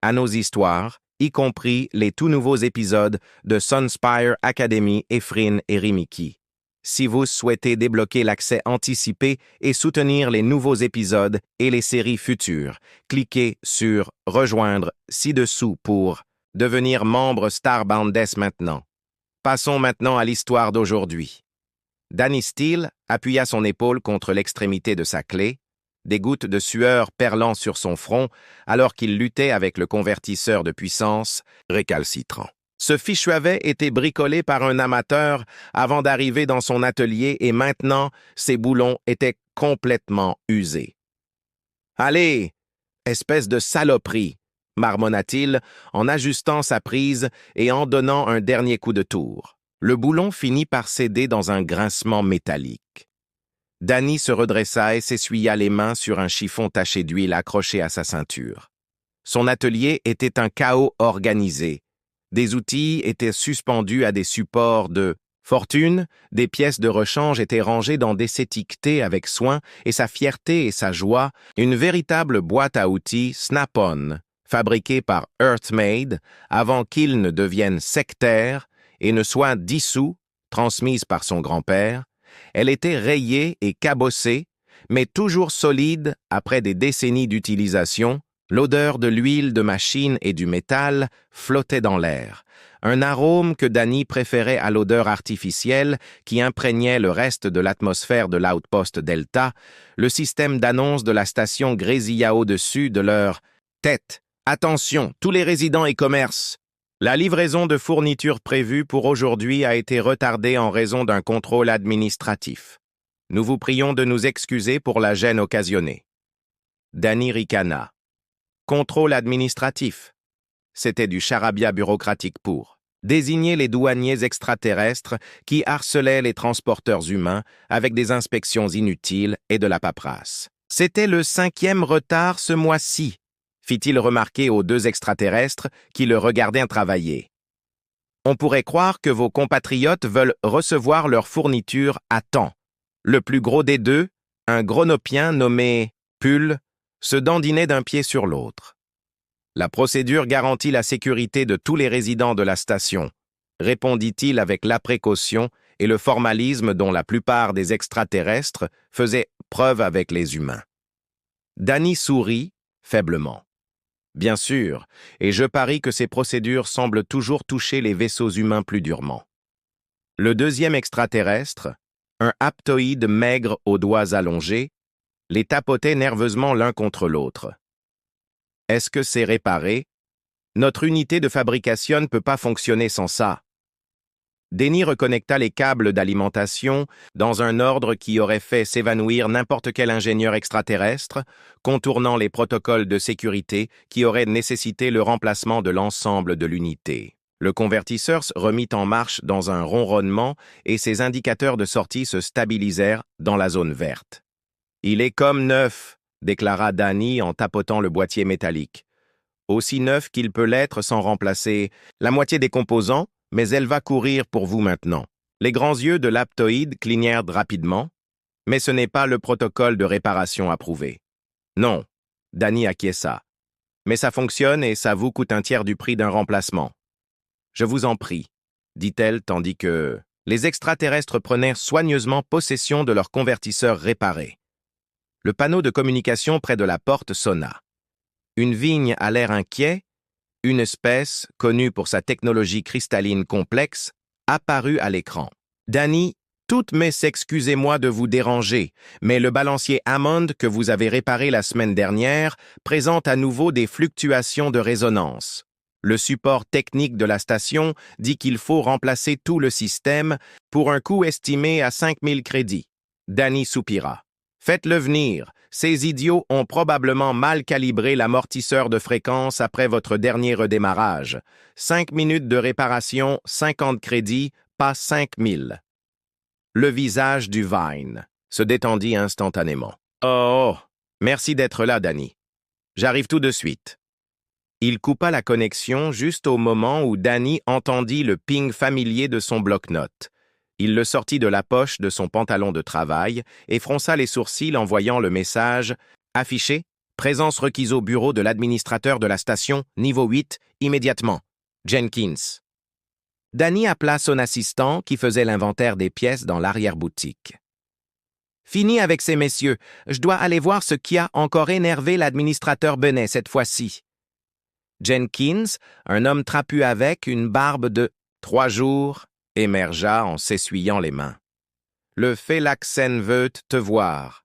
à nos histoires, y compris les tout nouveaux épisodes de Sunspire Academy, Efrin et Rimiki. Si vous souhaitez débloquer l'accès anticipé et soutenir les nouveaux épisodes et les séries futures, cliquez sur « Rejoindre » ci-dessous pour devenir membre Starbound dès maintenant. Passons maintenant à l'histoire d'aujourd'hui. Danny Steele appuya son épaule contre l'extrémité de sa clé, des gouttes de sueur perlant sur son front alors qu'il luttait avec le convertisseur de puissance récalcitrant. Ce fichu avait été bricolé par un amateur avant d'arriver dans son atelier et maintenant, ses boulons étaient complètement usés. « Allez, espèce de saloperie !» marmonna-t-il en ajustant sa prise et en donnant un dernier coup de tour. Le boulon finit par céder dans un grincement métallique. Danny se redressa et s'essuya les mains sur un chiffon taché d'huile accroché à sa ceinture. Son atelier était un chaos organisé. Des outils étaient suspendus à des supports de fortune, des pièces de rechange étaient rangées dans des étiquetés avec soin et sa fierté et sa joie, une véritable boîte à outils Snap-on, fabriquée par Earthmade avant qu'il ne devienne sectaire et ne soit dissous, transmise par son grand-père. Elle était rayée et cabossée, mais toujours solide après des décennies d'utilisation. L'odeur de l'huile de machine et du métal flottait dans l'air, un arôme que Danny préférait à l'odeur artificielle qui imprégnait le reste de l'atmosphère de l'outpost Delta. Le système d'annonce de la station grésilla au-dessus de leur tête. « Attention, tous les résidents et commerces! La livraison de fournitures prévue pour aujourd'hui a été retardée en raison d'un contrôle administratif. Nous vous prions de nous excuser pour la gêne occasionnée. » Danny ricana. Contrôle administratif. C'était du charabia bureaucratique pour désigner les douaniers extraterrestres qui harcelaient les transporteurs humains avec des inspections inutiles et de la paperasse. C'était le 5e retard ce mois-ci, fit-il remarquer aux 2 extraterrestres qui le regardaient travailler. On pourrait croire que vos compatriotes veulent recevoir leurs fournitures à temps. Le plus gros des 2, un gronopien nommé Pull, se dandinait d'un pied sur l'autre. La procédure garantit la sécurité de tous les résidents de la station, répondit-il avec la précaution et le formalisme dont la plupart des extraterrestres faisaient preuve avec les humains. Danny sourit faiblement. Bien sûr, et je parie que ces procédures semblent toujours toucher les vaisseaux humains plus durement. Le 2e extraterrestre, un aptoïde maigre aux doigts allongés, les tapotait nerveusement l'un contre l'autre. « Est-ce que c'est réparé? Notre unité de fabrication ne peut pas fonctionner sans ça. » Danny reconnecta les câbles d'alimentation dans un ordre qui aurait fait s'évanouir n'importe quel ingénieur extraterrestre, contournant les protocoles de sécurité qui auraient nécessité le remplacement de l'ensemble de l'unité. Le convertisseur se remit en marche dans un ronronnement et ses indicateurs de sortie se stabilisèrent dans la zone verte. « Il est comme neuf », déclara Danny en tapotant le boîtier métallique. « Aussi neuf qu'il peut l'être sans remplacer la moitié des composants, mais elle va courir pour vous maintenant. » Les grands yeux de l'aptoïde clignèrent rapidement, mais ce n'est pas le protocole de réparation approuvé. « Non », Danny acquiesça. « Mais ça fonctionne et ça vous coûte un tiers du prix d'un remplacement. »« Je vous en prie, » dit-elle tandis que les extraterrestres prenaient soigneusement possession de leur convertisseur réparé. Le panneau de communication près de la porte sonna. Une vigne à l'air inquiet, une espèce, connue pour sa technologie cristalline complexe, apparut à l'écran. « Danny, toutes mes excusez-moi de vous déranger, mais le balancier Hammond que vous avez réparé la semaine dernière présente à nouveau des fluctuations de résonance. Le support technique de la station dit qu'il faut remplacer tout le système pour un coût estimé à 5000 crédits. » Danny soupira. « Faites-le venir. Ces idiots ont probablement mal calibré l'amortisseur de fréquence après votre dernier redémarrage. 5 minutes de réparation, 50 crédits, pas 5000. » Le visage du Vine se détendit instantanément. « Oh, merci d'être là, Danny. J'arrive tout de suite. » Il coupa la connexion juste au moment où Danny entendit le ping familier de son bloc-notes. Il le sortit de la poche de son pantalon de travail et fronça les sourcils en voyant le message affiché Présence requise au bureau de l'administrateur de la station, niveau 8, immédiatement. Jenkins. Danny appela son assistant qui faisait l'inventaire des pièces dans l'arrière-boutique. Fini avec ces messieurs. Je dois aller voir ce qui a encore énervé l'administrateur Benet cette fois-ci. Jenkins, un homme trapu avec une barbe de 3 jours, émergea en s'essuyant les mains. Le Phélaxen veut te voir.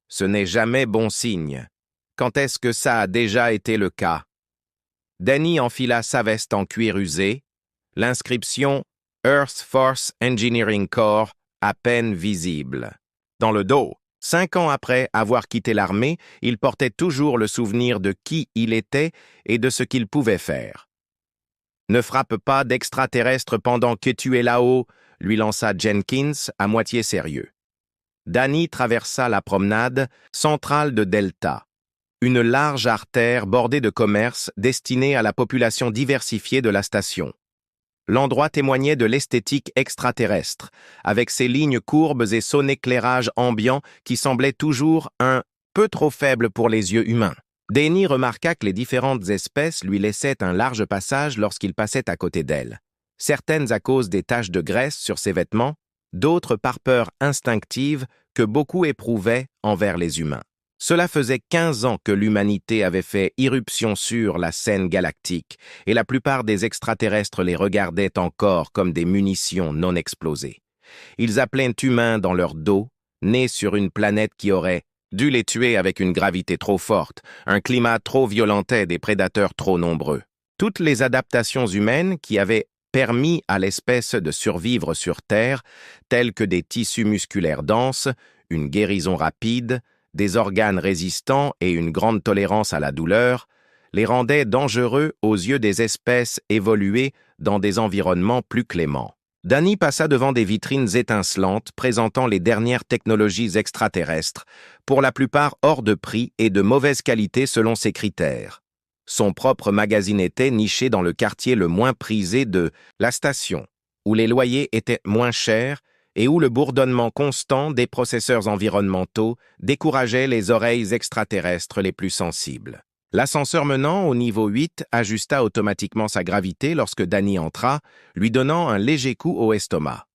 Ce n'est jamais bon signe. Quand est-ce que ça a déjà été le cas? Danny enfila sa veste en cuir usé, l'inscription Earth Force Engineering Corps à peine visible. Dans le dos, 5 ans après avoir quitté l'armée, il portait toujours le souvenir de qui il était et de ce qu'il pouvait faire. « Ne frappe pas d'extraterrestre pendant que tu es là-haut », lui lança Jenkins à moitié sérieux. Danny traversa la promenade centrale de Delta, une large artère bordée de commerces destinée à la population diversifiée de la station. L'endroit témoignait de l'esthétique extraterrestre, avec ses lignes courbes et son éclairage ambiant qui semblait toujours un peu trop faible pour les yeux humains. Danny remarqua que les différentes espèces lui laissaient un large passage lorsqu'il passait à côté d'elles, certaines à cause des taches de graisse sur ses vêtements, d'autres par peur instinctive que beaucoup éprouvaient envers les humains. Cela faisait 15 ans que l'humanité avait fait irruption sur la scène galactique et la plupart des extraterrestres les regardaient encore comme des munitions non explosées. Ils appelaient humains dans leur dos, nés sur une planète qui aurait dû les tuer avec une gravité trop forte, un climat trop violent et des prédateurs trop nombreux. Toutes les adaptations humaines qui avaient permis à l'espèce de survivre sur Terre, telles que des tissus musculaires denses, une guérison rapide, des organes résistants et une grande tolérance à la douleur, les rendaient dangereux aux yeux des espèces évoluées dans des environnements plus cléments. Danny passa devant des vitrines étincelantes présentant les dernières technologies extraterrestres, pour la plupart hors de prix et de mauvaise qualité selon ses critères. Son propre magazine était niché dans le quartier le moins prisé de la station, où les loyers étaient moins chers et où le bourdonnement constant des processeurs environnementaux décourageait les oreilles extraterrestres les plus sensibles. L'ascenseur menant au niveau 8 ajusta automatiquement sa gravité lorsque Danny entra, lui donnant un léger coup au estomac.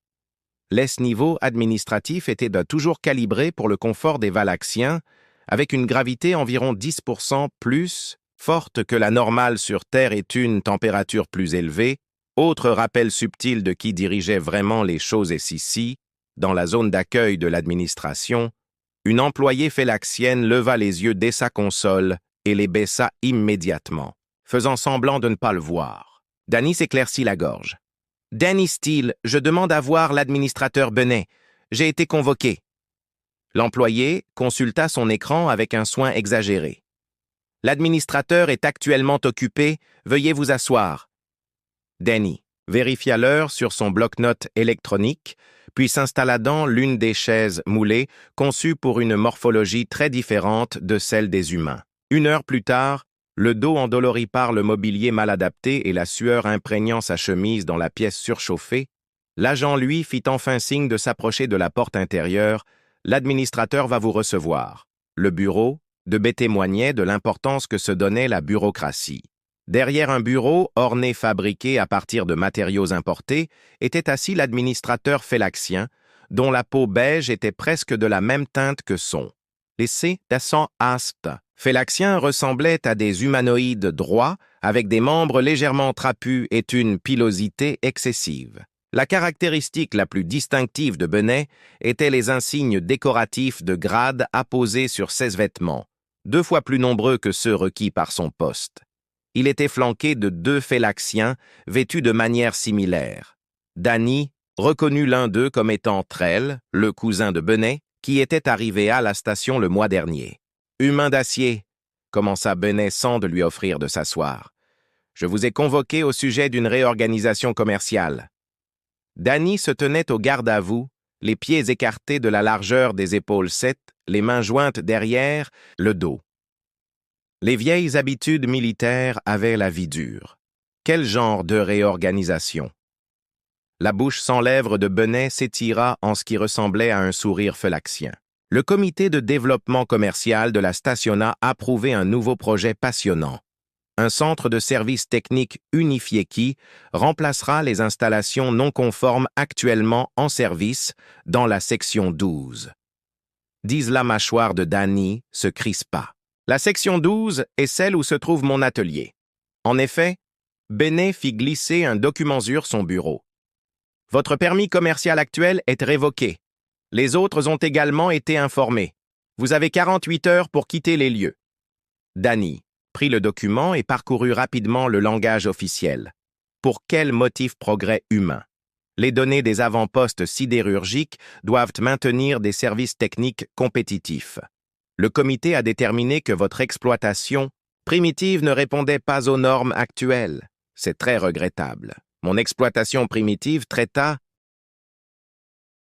L'es-niveau administratif était toujours calibré pour le confort des Valaxiens, avec une gravité environ 10% plus forte que la normale sur Terre et une température plus élevée. Autre rappel subtil de qui dirigeait vraiment les choses est ici, dans la zone d'accueil de l'administration, une employée phélaxienne leva les yeux dès sa console et les baissa immédiatement, faisant semblant de ne pas le voir. Danny s'éclaircit la gorge. « Danny Steele, je demande à voir l'administrateur Benet. J'ai été convoqué. » L'employé consulta son écran avec un soin exagéré. « L'administrateur est actuellement occupé. Veuillez vous asseoir. » Danny vérifia l'heure sur son bloc-notes électronique, puis s'installa dans l'une des chaises moulées conçues pour une morphologie très différente de celle des humains. 1 heure plus tard, le dos endolori par le mobilier mal adapté et la sueur imprégnant sa chemise dans la pièce surchauffée, l'agent lui fit enfin signe de s'approcher de la porte intérieure. « L'administrateur va vous recevoir. » Le bureau de témoignait de l'importance que se donnait la bureaucratie. Derrière un bureau, orné fabriqué à partir de matériaux importés, était assis l'administrateur phélaxien, dont la peau beige était presque de la même teinte que son. Les C-d'accent asp phélaxiens ressemblaient à des humanoïdes droits, avec des membres légèrement trapus et une pilosité excessive. La caractéristique la plus distinctive de Benet était les insignes décoratifs de grade apposés sur ses vêtements, 2 fois plus nombreux que ceux requis par son poste. Il était flanqué de 2 phélaxiens vêtus de manière similaire. Danny reconnut l'un d'eux comme étant Trell, le cousin de Benet, qui était arrivé à la station le mois dernier. « Humain d'acier », commença Benet sans de lui offrir de s'asseoir. « Je vous ai convoqué au sujet d'une réorganisation commerciale. » Danny se tenait au garde-à-vous, les pieds écartés de la largeur des épaules 7, les mains jointes derrière le dos. Les vieilles habitudes militaires avaient la vie dure. Quel genre de réorganisation? La bouche sans lèvres de Benet s'étira en ce qui ressemblait à un sourire phélaxien. Le comité de développement commercial de la station a approuvé un nouveau projet passionnant. Un centre de services techniques unifié qui remplacera les installations non conformes actuellement en service dans la section 12. Disent la mâchoire de Danny se crispa. La section 12 est celle où se trouve mon atelier. En effet, Benet fit glisser un document sur son bureau. Votre permis commercial actuel est révoqué. Les autres ont également été informés. Vous avez 48 heures pour quitter les lieux. Danny prit le document et parcourut rapidement le langage officiel. Pour quel motif progrès humain? Les données des avant-postes sidérurgiques doivent maintenir des services techniques compétitifs. Le comité a déterminé que votre exploitation primitive ne répondait pas aux normes actuelles. C'est très regrettable. Mon exploitation primitive traita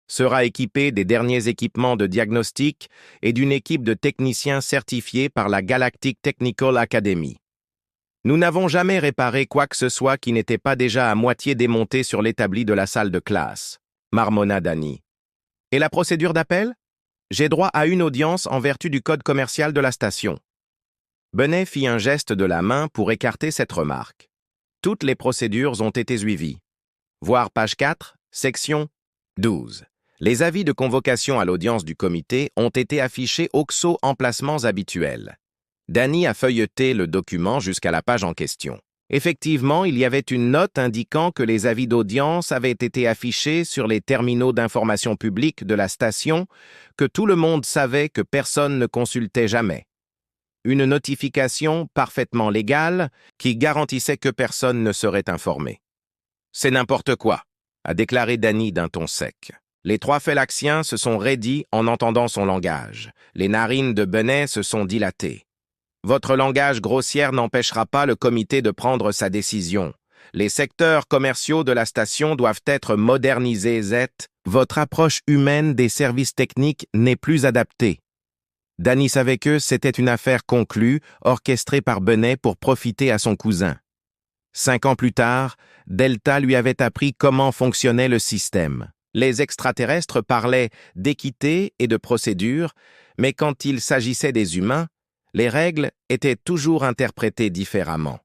sera équipée des derniers équipements de diagnostic et d'une équipe de techniciens certifiés par la Galactic Technical Academy. Nous n'avons jamais réparé quoi que ce soit qui n'était pas déjà à moitié démonté sur l'établi de la salle de classe, marmonna Danny. Et la procédure d'appel? J'ai droit à une audience en vertu du code commercial de la station. Benet fit un geste de la main pour écarter cette remarque. Toutes les procédures ont été suivies. Voir page 4, section 12. Les avis de convocation à l'audience du comité ont été affichés aux emplacements habituels. Danny a feuilleté le document jusqu'à la page en question. Effectivement, il y avait une note indiquant que les avis d'audience avaient été affichés sur les terminaux d'information publique de la station, que tout le monde savait que personne ne consultait jamais. Une notification parfaitement légale qui garantissait que personne ne serait informé. « C'est n'importe quoi », a déclaré Danny d'un ton sec. Les trois Félaxiens se sont raidis en entendant son langage. Les narines de Benet se sont dilatées. Votre langage grossière n'empêchera pas le comité de prendre sa décision. Les secteurs commerciaux de la station doivent être modernisés. Votre approche humaine des services techniques n'est plus adaptée. Danny savait que c'était une affaire conclue, orchestrée par Benet pour profiter à son cousin. 5 ans plus tard, Delta lui avait appris comment fonctionnait le système. Les extraterrestres parlaient d'équité et de procédure, mais quand il s'agissait des humains, les règles étaient toujours interprétées différemment.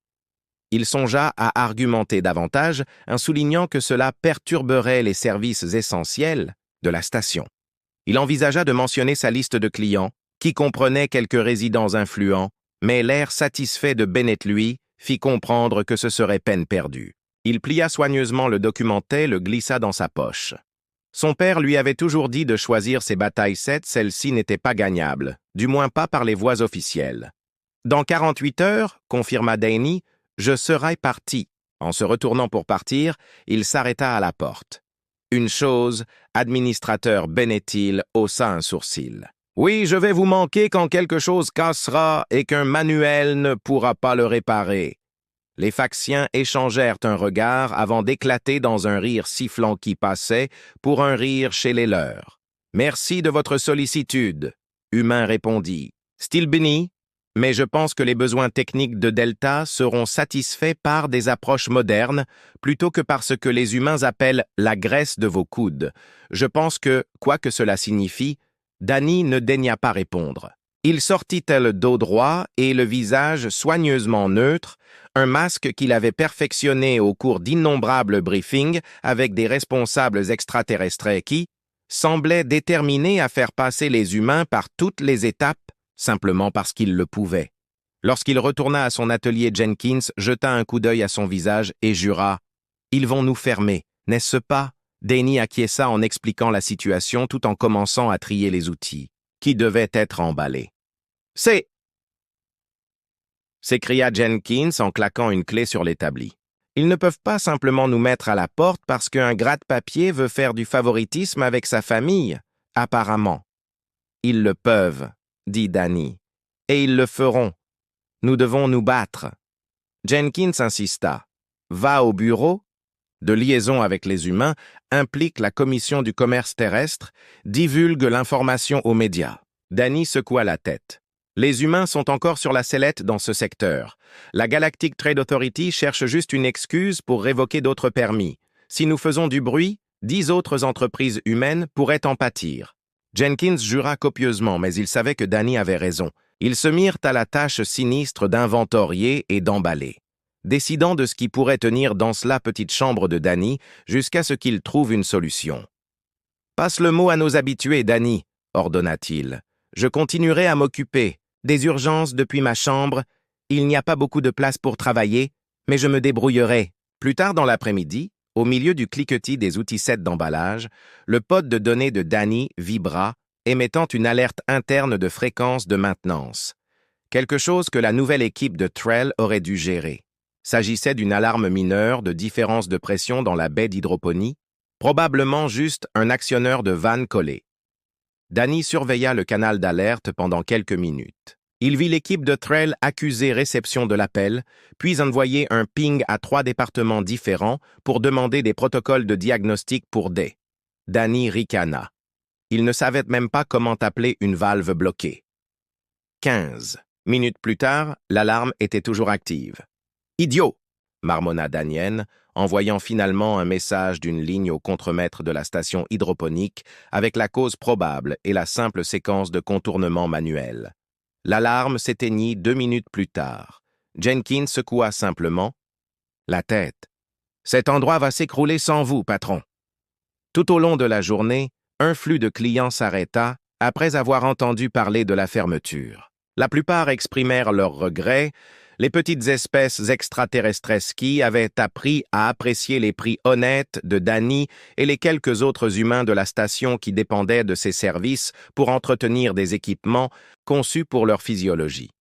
Il songea à argumenter davantage en soulignant que cela perturberait les services essentiels de la station. Il envisagea de mentionner sa liste de clients, qui comprenait quelques résidents influents, mais l'air satisfait de Bennett lui fit comprendre que ce serait peine perdue. Il plia soigneusement le document et le glissa dans sa poche. Son père lui avait toujours dit de choisir ses batailles celles-ci n'étaient pas gagnables, du moins pas par les voies officielles. « Dans 48 heures, confirma Danny, je serai parti. » En se retournant pour partir, il s'arrêta à la porte. Une chose, administrateur Bennett-il haussa un sourcil. « Oui, je vais vous manquer quand quelque chose cassera et qu'un manuel ne pourra pas le réparer. » Les Faxiens échangèrent un regard avant d'éclater dans un rire sifflant qui passait pour un rire chez les leurs. « Merci de votre sollicitude, » Humain répondit. « Stilbeny, mais je pense que les besoins techniques de Delta seront satisfaits par des approches modernes plutôt que par ce que les humains appellent la graisse de vos coudes. Je pense que, quoi que cela signifie, Danny ne daigna pas répondre. Il sortit le dos droit et le visage soigneusement neutre, un masque qu'il avait perfectionné au cours d'innombrables briefings avec des responsables extraterrestres qui semblaient déterminés à faire passer les humains par toutes les étapes simplement parce qu'il le pouvait. Lorsqu'il retourna à son atelier, Jenkins jeta un coup d'œil à son visage et jura « Ils vont nous fermer, n'est-ce pas ?» Danny acquiesça en expliquant la situation tout en commençant à trier les outils, qui devaient être emballés. « C'est... » s'écria Jenkins en claquant une clé sur l'établi. « Ils ne peuvent pas simplement nous mettre à la porte parce qu'un gratte-papier veut faire du favoritisme avec sa famille, apparemment. »« Ils le peuvent, » dit Danny, « et ils le feront. Nous devons nous battre. » Jenkins insista. « Va au bureau. » De liaison avec les humains implique la commission du commerce terrestre, divulgue l'information aux médias. Danny secoua la tête. Les humains sont encore sur la sellette dans ce secteur. La Galactic Trade Authority cherche juste une excuse pour révoquer d'autres permis. Si nous faisons du bruit, 10 autres entreprises humaines pourraient en pâtir. Jenkins jura copieusement, mais il savait que Danny avait raison. Ils se mirent à la tâche sinistre d'inventorier et d'emballer, décidant de ce qui pourrait tenir dans la petite chambre de Danny jusqu'à ce qu'il trouve une solution. « Passe le mot à nos habitués, Danny, » ordonna-t-il. « Je continuerai à m'occuper. Des urgences depuis ma chambre. Il n'y a pas beaucoup de place pour travailler, mais je me débrouillerai. » Plus tard dans l'après-midi, au milieu du cliquetis des outils sets d'emballage, le pod de données de Danny vibra, émettant une alerte interne de fréquence de maintenance. Quelque chose que la nouvelle équipe de Trell aurait dû gérer. S'agissait d'une alarme mineure de différence de pression dans la baie d'hydroponie, probablement juste un actionneur de vanne collé. Danny surveilla le canal d'alerte pendant quelques minutes. Il vit l'équipe de Trell accuser réception de l'appel, puis envoyer un ping à 3 départements différents pour demander des protocoles de diagnostic pour Day. Danny ricana. Il ne savait même pas comment appeler une valve bloquée. 15 minutes plus tard, l'alarme était toujours active. « Idiot !» marmonna Daniel, envoyant finalement un message d'une ligne au contremaître de la station hydroponique avec la cause probable et la simple séquence de contournement manuel. L'alarme s'éteignit 2 minutes plus tard. Jenkins secoua simplement la tête. « Cet endroit va s'écrouler sans vous, patron. » Tout au long de la journée, un flux de clients s'arrêta après avoir entendu parler de la fermeture. La plupart exprimèrent leurs regrets. Les petites espèces extraterrestres qui avaient appris à apprécier les prix honnêtes de Danny et les quelques autres humains de la station qui dépendaient de ses services pour entretenir des équipements conçus pour leur physiologie.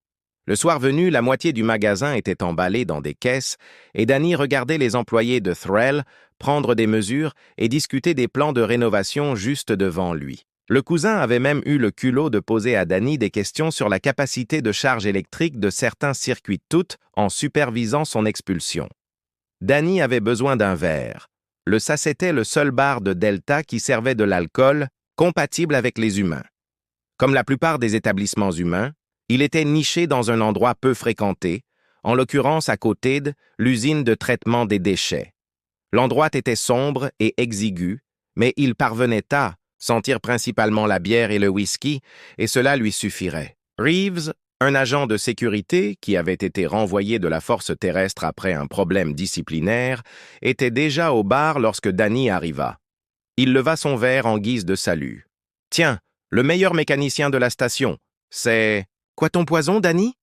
Le soir venu, la moitié du magasin était emballé dans des caisses et Danny regardait les employés de Trell prendre des mesures et discuter des plans de rénovation juste devant lui. Le cousin avait même eu le culot de poser à Danny des questions sur la capacité de charge électrique de certains circuits tout en supervisant son expulsion. Danny avait besoin d'un verre. Ça c'était le seul bar de Delta qui servait de l'alcool compatible avec les humains. Comme la plupart des établissements humains, il était niché dans un endroit peu fréquenté, en l'occurrence à côté de l'usine de traitement des déchets. L'endroit était sombre et exigu, mais il parvenait à sentir principalement la bière et le whisky, et cela lui suffirait. Reeves, un agent de sécurité qui avait été renvoyé de la force terrestre après un problème disciplinaire, était déjà au bar lorsque Danny arriva. Il leva son verre en guise de salut. « Tiens, le meilleur mécanicien de la station, c'est... »« Quoi ton poison, Danny ?»«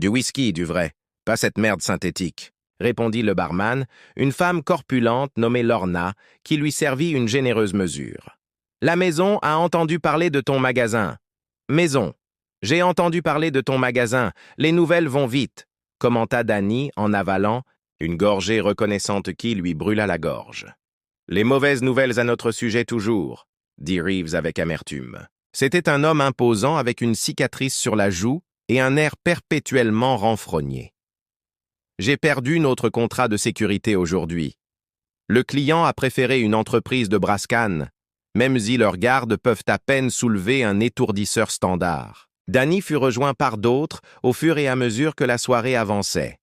Du whisky, du vrai, pas cette merde synthétique. » répondit le barman, une femme corpulente nommée Lorna, qui lui servit une généreuse mesure. « La maison a entendu parler de ton magasin. »« Maison. J'ai entendu parler de ton magasin. Les nouvelles vont vite, » commenta Danny en avalant une gorgée reconnaissante qui lui brûla la gorge. « Les mauvaises nouvelles à notre sujet toujours, » dit Reeves avec amertume. C'était un homme imposant avec une cicatrice sur la joue et un air perpétuellement renfrogné. « J'ai perdu notre contrat de sécurité aujourd'hui. Le client a préféré une entreprise de Brascan, même si leurs gardes peuvent à peine soulever un étourdisseur standard. » Danny fut rejoint par d'autres au fur et à mesure que la soirée avançait.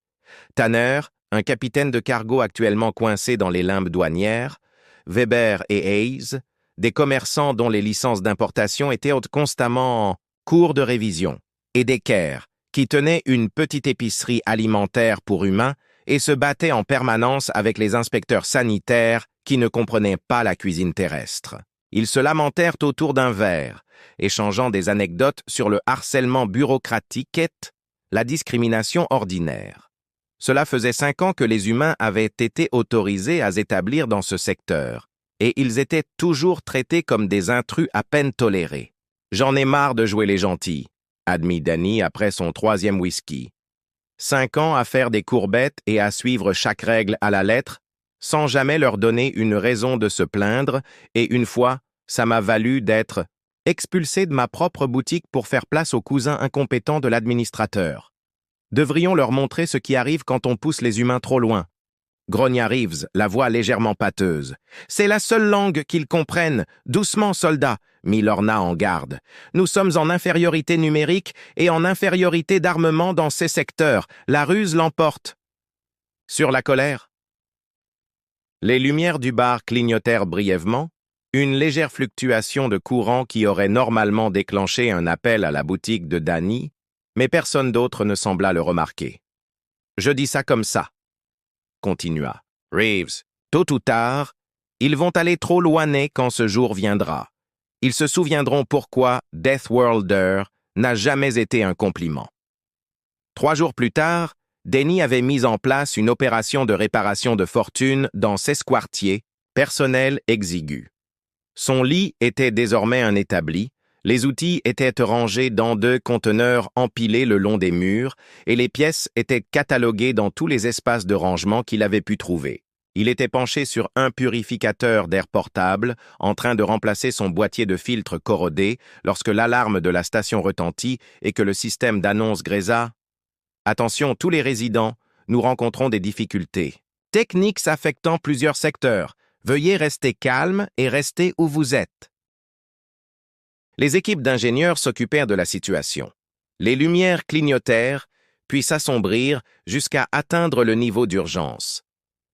Tanner, un capitaine de cargo actuellement coincé dans les limbes douanières, Weber et Hayes, des commerçants dont les licences d'importation étaient constamment en cours de révision, et Decker, qui tenait une petite épicerie alimentaire pour humains et se battait en permanence avec les inspecteurs sanitaires qui ne comprenaient pas la cuisine terrestre. Ils se lamentèrent autour d'un verre, échangeant des anecdotes sur le harcèlement bureaucratique et la discrimination ordinaire. Cela faisait 5 ans que les humains avaient été autorisés à s'établir dans ce secteur, et ils étaient toujours traités comme des intrus à peine tolérés. « J'en ai marre de jouer les gentils », admit Danny après son 3e whisky. 5 ans à faire des courbettes et à suivre chaque règle à la lettre, sans jamais leur donner une raison de se plaindre, et une fois, ça m'a valu d'être expulsé de ma propre boutique pour faire place aux cousins incompétents de l'administrateur. Devrions leur montrer ce qui arrive quand on pousse les humains trop loin. Grogna Reeves, la voix légèrement pâteuse. « C'est la seule langue qu'ils comprennent. Doucement, soldats !» mit Lorna en garde. « Nous sommes en infériorité numérique et en infériorité d'armement dans ces secteurs. La ruse l'emporte. » Sur la colère. Les lumières du bar clignotèrent brièvement, Une légère fluctuation de courant qui aurait normalement déclenché un appel à la boutique de Danny, mais personne d'autre ne sembla le remarquer. « Je dis ça comme ça », continua Reeves. « Tôt ou tard, ils vont aller trop loin quand ce jour viendra. Ils se souviendront pourquoi Deathworlder n'a jamais été un compliment. » 3 jours plus tard, Danny avait mis en place une opération de réparation de fortune dans Sesquartier, personnel exigu. Son lit était désormais un établi, les outils étaient rangés dans 2 conteneurs empilés le long des murs et les pièces étaient cataloguées dans tous les espaces de rangement qu'il avait pu trouver. Il était penché sur un purificateur d'air portable, en train de remplacer son boîtier de filtre corrodé lorsque l'alarme de la station retentit et que le système d'annonce grésa. « Attention, tous les résidents, nous rencontrons des difficultés. Techniques affectant plusieurs secteurs. Veuillez rester calme et rester où vous êtes. » Les équipes d'ingénieurs s'occupèrent de la situation. Les lumières clignotèrent, puis s'assombrirent jusqu'à atteindre le niveau d'urgence.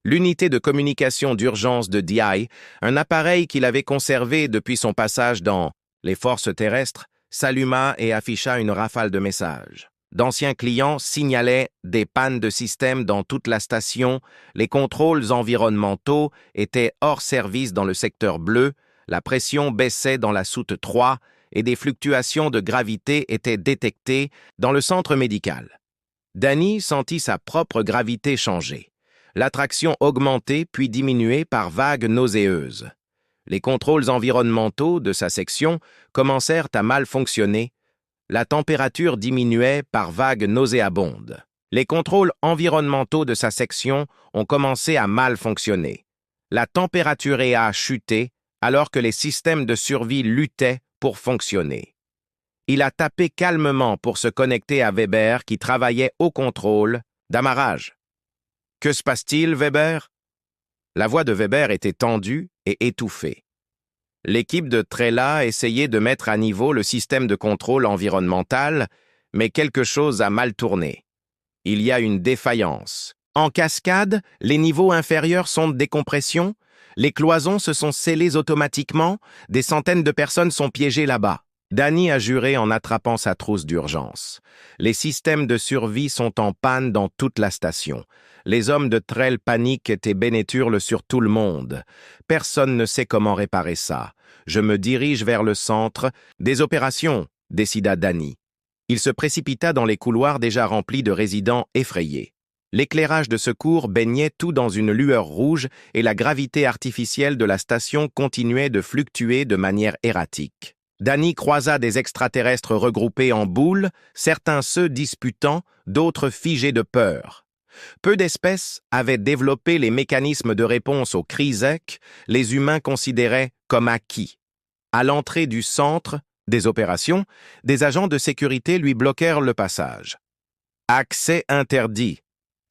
L'unité de communication d'urgence de DI, un appareil qu'il avait conservé depuis son passage dans les forces terrestres, s'alluma et afficha une rafale de messages. D'anciens clients signalaient des pannes de système dans toute la station, les contrôles environnementaux étaient hors service dans le secteur bleu, la pression baissait dans la soute 3 et des fluctuations de gravité étaient détectées dans le centre médical. Danny sentit sa propre gravité changer. L'attraction augmentait puis diminuait par vagues nauséeuses. Les contrôles environnementaux de sa section commencèrent à mal fonctionner. La température diminuait par vagues nauséabondes. Les contrôles environnementaux de sa section ont commencé à mal fonctionner. La température a chuté alors que les systèmes de survie luttaient pour fonctionner. Il a tapé calmement pour se connecter à Weber qui travaillait au contrôle d'amarrage. « Que se passe-t-il, Weber ?» La voix de Weber était tendue et étouffée. L'équipe de Trella essayait de mettre à niveau le système de contrôle environnemental, mais quelque chose a mal tourné. Il y a une défaillance. En cascade, les niveaux inférieurs sont de décompression, les cloisons se sont scellées automatiquement, des centaines de personnes sont piégées là-bas. Danny a juré en attrapant sa trousse d'urgence. Les systèmes de survie sont en panne dans toute la station. Les hommes de Trell paniquent et bénéturent sur tout le monde. Personne ne sait comment réparer ça. Je me dirige vers le centre. Des opérations, décida Danny. Il se précipita dans les couloirs déjà remplis de résidents effrayés. L'éclairage de secours baignait tout dans une lueur rouge et la gravité artificielle de la station continuait de fluctuer de manière erratique. Danny croisa des extraterrestres regroupés en boules, certains se disputant, d'autres figés de peur. Peu d'espèces avaient développé les mécanismes de réponse aux Krizek, les humains considéraient comme acquis. À l'entrée du centre des opérations, des agents de sécurité lui bloquèrent le passage. « Accès interdit »,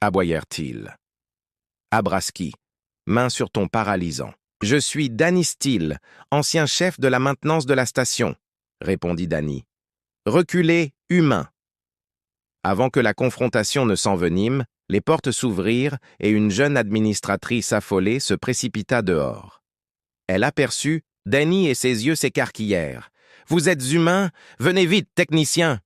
aboyèrent-ils. Abraski, main sur ton paralysant. « Je suis Danny Steele, ancien chef de la maintenance de la station », répondit Danny. « Reculez, humain !» Avant que la confrontation ne s'envenime, les portes s'ouvrirent et une jeune administratrice affolée se précipita dehors. Elle aperçut Danny et ses yeux s'écarquillèrent. « Vous êtes humain? Venez vite, technicien !»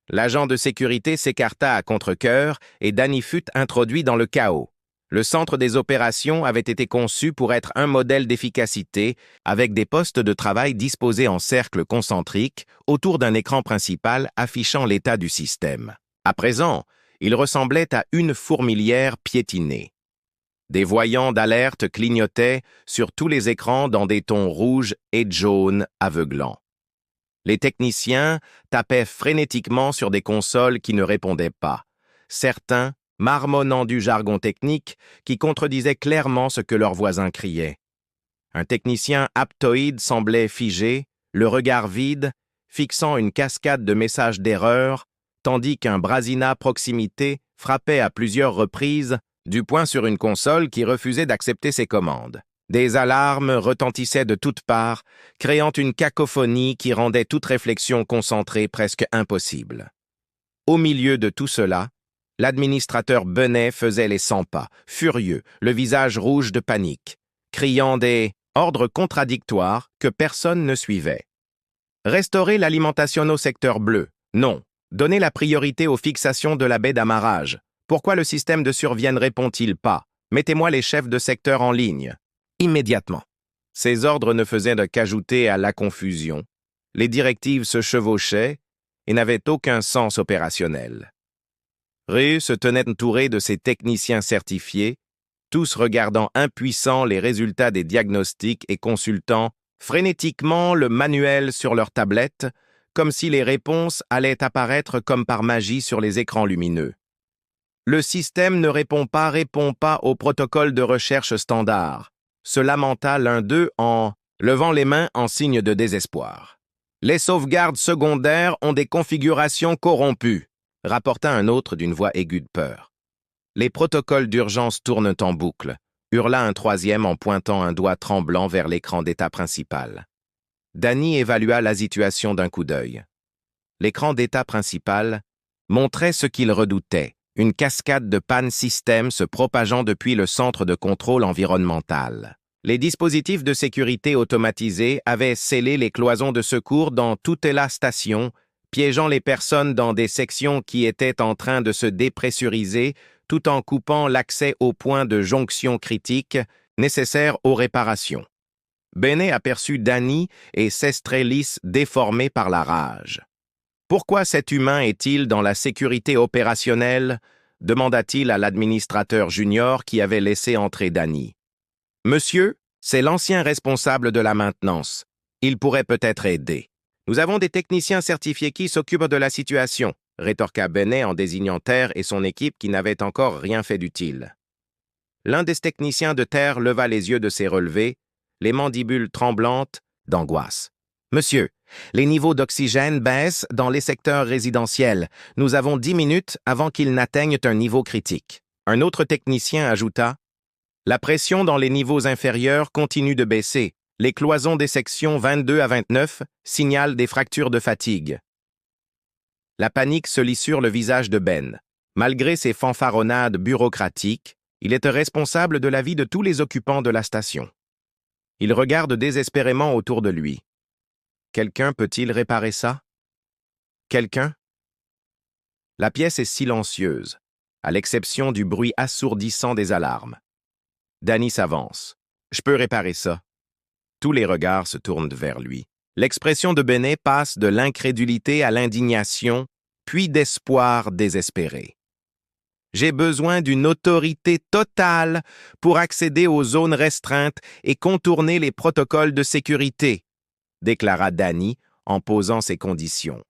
L'agent de sécurité s'écarta à contre-cœur et Danny fut introduit dans le chaos. Le centre des opérations avait été conçu pour être un modèle d'efficacité avec des postes de travail disposés en cercle concentrique autour d'un écran principal affichant l'état du système. À présent, il ressemblait à une fourmilière piétinée. Des voyants d'alerte clignotaient sur tous les écrans dans des tons rouges et jaunes aveuglants. Les techniciens tapaient frénétiquement sur des consoles qui ne répondaient pas. Certains marmonnant du jargon technique qui contredisait clairement ce que leurs voisins criaient. Un technicien aptoïde semblait figé, le regard vide, fixant une cascade de messages d'erreur, tandis qu'un Brasina proximité frappait à plusieurs reprises du poing sur une console qui refusait d'accepter ses commandes. Des alarmes retentissaient de toutes parts, créant une cacophonie qui rendait toute réflexion concentrée presque impossible. Au milieu de tout cela, l'administrateur Benet faisait les 100 pas, furieux, le visage rouge de panique, criant des « Ordre contradictoire que personne ne suivait. Restaurer l'alimentation au secteur bleu. Non. Donner la priorité aux fixations de la baie d'amarrage. Pourquoi le système de survie ne répond-il pas? Mettez-moi les chefs de secteur en ligne. Immédiatement. Ces ordres ne faisaient qu'ajouter à la confusion. Les directives se chevauchaient et n'avaient aucun sens opérationnel. Ryu se tenait entouré de ses techniciens certifiés, tous regardant impuissants les résultats des diagnostics et consultant frénétiquement le manuel sur leur tablette, comme si les réponses allaient apparaître comme par magie sur les écrans lumineux. Le système ne répond pas au protocole de recherche standard, se lamenta l'un d'eux en levant les mains en signe de désespoir. Les sauvegardes secondaires ont des configurations corrompues, rapporta un autre d'une voix aiguë de peur. Les protocoles d'urgence tournent en boucle, hurla un troisième en pointant un doigt tremblant vers l'écran d'état principal. Danny évalua la situation d'un coup d'œil. L'écran d'état principal montrait ce qu'il redoutait, une cascade de pannes système se propageant depuis le centre de contrôle environnemental. Les dispositifs de sécurité automatisés avaient scellé les cloisons de secours dans toute la station, piégeant les personnes dans des sections qui étaient en train de se dépressuriser tout en coupant l'accès aux points de jonction critiques nécessaires aux réparations. Bennet aperçut Danny et Sestrelis déformés par la rage. « Pourquoi cet humain est-il dans la sécurité opérationnelle ?» demanda-t-il à l'administrateur junior qui avait laissé entrer Danny. « Monsieur, c'est l'ancien responsable de la maintenance. Il pourrait peut-être aider. Nous avons des techniciens certifiés qui s'occupent de la situation, » rétorqua Bennet en désignant Terre et son équipe qui n'avaient encore rien fait d'utile. L'un des techniciens de Terre leva les yeux de ses relevés, les mandibules tremblantes d'angoisse. « Monsieur, les niveaux d'oxygène baissent dans les secteurs résidentiels. Nous avons 10 minutes avant qu'ils n'atteignent un niveau critique. » Un autre technicien ajouta « La pression dans les niveaux inférieurs continue de baisser. Les cloisons des sections 22 à 29 signalent des fractures de fatigue. » La panique se lit sur le visage de Ben. Malgré ses fanfaronnades bureaucratiques, il était responsable de la vie de tous les occupants de la station. Il regarde désespérément autour de lui. Quelqu'un peut-il réparer ça? Quelqu'un? La pièce est silencieuse, à l'exception du bruit assourdissant des alarmes. Danny s'avance. « Je peux réparer ça. » Tous les regards se tournent vers lui. L'expression de Bennet passe de l'incrédulité à l'indignation, puis d'espoir désespéré. « J'ai besoin d'une autorité totale pour accéder aux zones restreintes et contourner les protocoles de sécurité, » déclara Danny en posant ses conditions.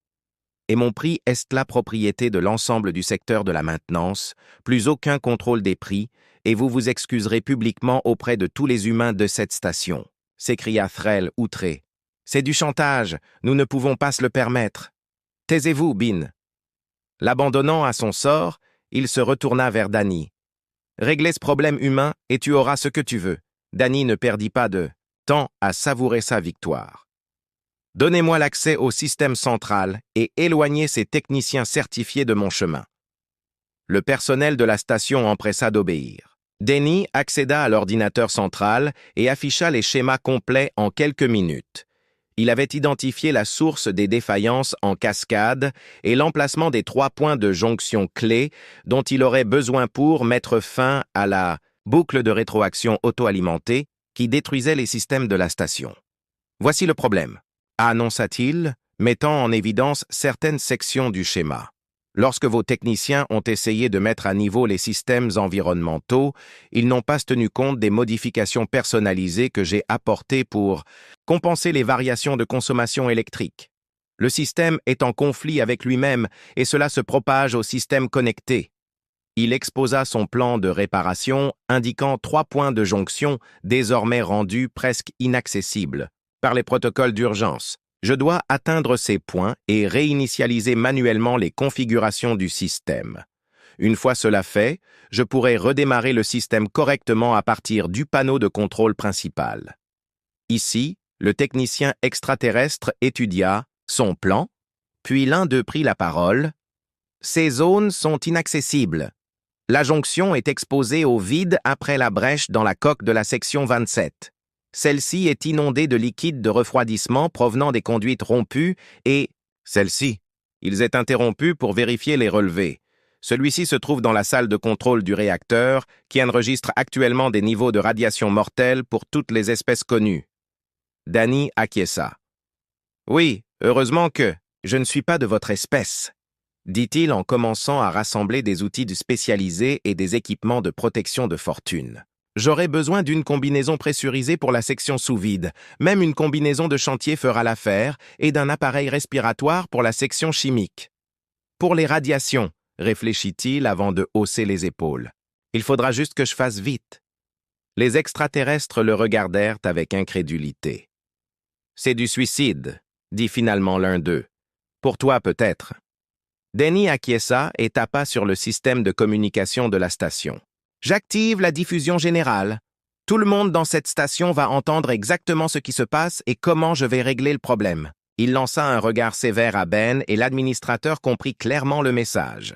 « Et mon prix est la propriété de l'ensemble du secteur de la maintenance, plus aucun contrôle des prix, et vous vous excuserez publiquement auprès de tous les humains de cette station, » s'écria Threll outré. « C'est du chantage, nous ne pouvons pas se le permettre. Taisez-vous, Bin. » L'abandonnant à son sort, il se retourna vers Danny. « Réglez ce problème humain et tu auras ce que tu veux. » Danny ne perdit pas de temps à savourer sa victoire. « Donnez-moi l'accès au système central et éloignez ces techniciens certifiés de mon chemin. » Le personnel de la station empressa d'obéir. Danny accéda à l'ordinateur central et afficha les schémas complets en quelques minutes. Il avait identifié la source des défaillances en cascade et l'emplacement des 3 points de jonction clés dont il aurait besoin pour mettre fin à la boucle de rétroaction auto-alimentée qui détruisait les systèmes de la station. « Voici le problème », annonça-t-il, mettant en évidence certaines sections du schéma. Lorsque vos techniciens ont essayé de mettre à niveau les systèmes environnementaux, ils n'ont pas tenu compte des modifications personnalisées que j'ai apportées pour compenser les variations de consommation électrique. Le système est en conflit avec lui-même et cela se propage au système connecté. Il exposa son plan de réparation, indiquant 3 points de jonction désormais rendus presque inaccessibles par les protocoles d'urgence. Je dois atteindre ces points et réinitialiser manuellement les configurations du système. Une fois cela fait, je pourrai redémarrer le système correctement à partir du panneau de contrôle principal. Ici, le technicien extraterrestre étudia son plan, puis l'un d'eux prit la parole. « Ces zones sont inaccessibles. La jonction est exposée au vide après la brèche dans la coque de la section 27. Celle-ci est inondée de liquide de refroidissement provenant des conduites rompues et celle-ci. Ils est interrompu pour vérifier les relevés. Celui-ci se trouve dans la salle de contrôle du réacteur qui enregistre actuellement des niveaux de radiation mortelle pour toutes les espèces connues. Danny acquiesça. Oui, heureusement que je ne suis pas de votre espèce, dit-il en commençant à rassembler des outils spécialisés et des équipements de protection de fortune. J'aurai besoin d'une combinaison pressurisée pour la section sous vide. Même une combinaison de chantier fera l'affaire et d'un appareil respiratoire pour la section chimique. Pour les radiations, réfléchit-il avant de hausser les épaules. Il faudra juste que je fasse vite. Les extraterrestres le regardèrent avec incrédulité. C'est du suicide, dit finalement l'un d'eux. Pour toi peut-être. Danny acquiesça et tapa sur le système de communication de la station. J'active la diffusion générale. Tout le monde dans cette station va entendre exactement ce qui se passe et comment je vais régler le problème. Il lança un regard sévère à Ben et l'administrateur comprit clairement le message.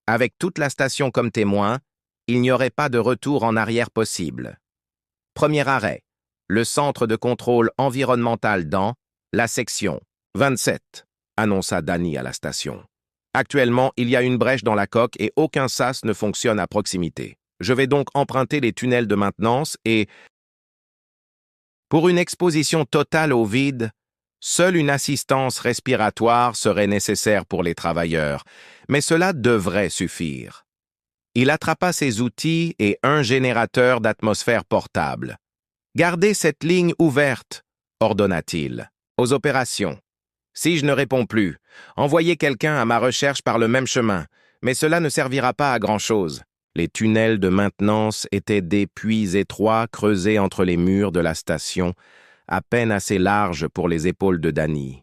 Avec toute la station comme témoin, il n'y aurait pas de retour en arrière possible. Premier arrêt. Le centre de contrôle environnemental dans la section 27, annonça Danny à la station. Actuellement, il y a une brèche dans la coque et aucun sas ne fonctionne à proximité. Je vais donc emprunter les tunnels de maintenance et, pour une exposition totale au vide, seule une assistance respiratoire serait nécessaire pour les travailleurs, mais cela devrait suffire. Il attrapa ses outils et un générateur d'atmosphère portable. « Gardez cette ligne ouverte », ordonna-t-il. « Aux opérations. Si je ne réponds plus, envoyez quelqu'un à ma recherche par le même chemin, mais cela ne servira pas à grand-chose. » Les tunnels de maintenance étaient des puits étroits creusés entre les murs de la station, à peine assez larges pour les épaules de Danny.